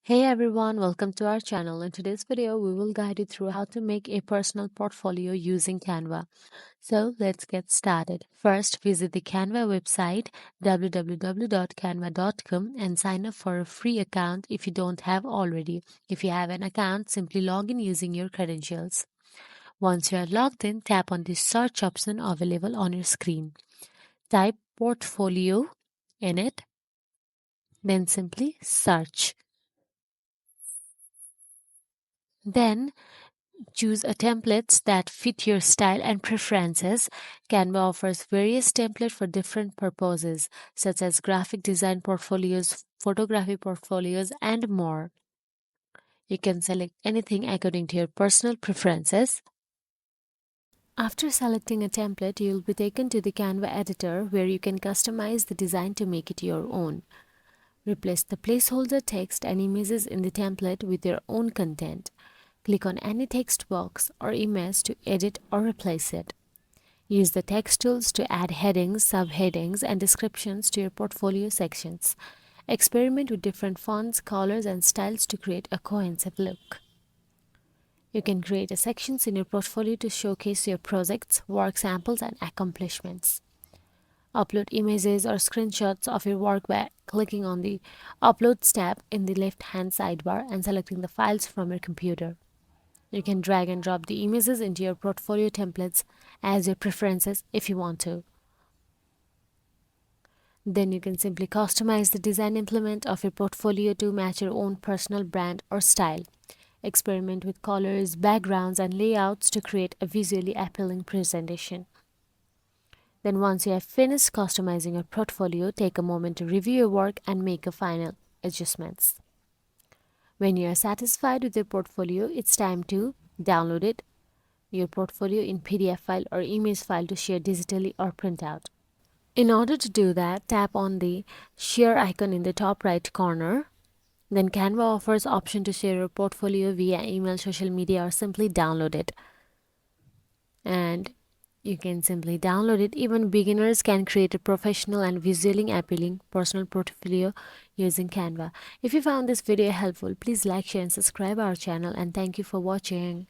Hey everyone, welcome to our channel. In today's video, we will guide you through how to make a personal portfolio using Canva. So let's get started. First, visit the Canva website www.canva.com and sign up for a free account if you don't have already. If you have an account, simply log in using your credentials. Once you are logged in, tap on the search option available on your screen. Type portfolio in it, then simply search. Then choose a templates that fit your style and preferences. Canva offers various templates for different purposes, such as graphic design portfolios, photography portfolios, and more. You can select anything according to your personal preferences. After selecting a template, you will be taken to the Canva editor where you can customize the design to make it your own. Replace the placeholder text and images in the template with your own content. Click on any text box or image to edit or replace it. Use the text tools to add headings, subheadings, and descriptions to your portfolio sections. Experiment with different fonts, colors, and styles to create a cohesive look. You can create sections in your portfolio to showcase your projects, work samples, and accomplishments. Upload images or screenshots of your work by clicking on the Uploads tab in the left-hand sidebar and selecting the files from your computer. You can drag and drop the images into your portfolio templates as your preferences if you want to. Then you can simply customize the design implement of your portfolio to match your own personal brand or style. Experiment with colors, backgrounds, and layouts to create a visually appealing presentation. Then once you have finished customizing your portfolio, take a moment to review your work and make a final adjustments. When you are satisfied with your portfolio, it's time to download it, your portfolio in PDF file or image file to share digitally or print out. In order to do that, tap on the share icon in the top right corner. Then Canva offers option to share your portfolio via email, social media, or simply download it. And you can simply download it. Even beginners can create a professional and visually appealing personal portfolio using Canva. If you found this video helpful, please like, share, and subscribe our channel. And thank you for watching.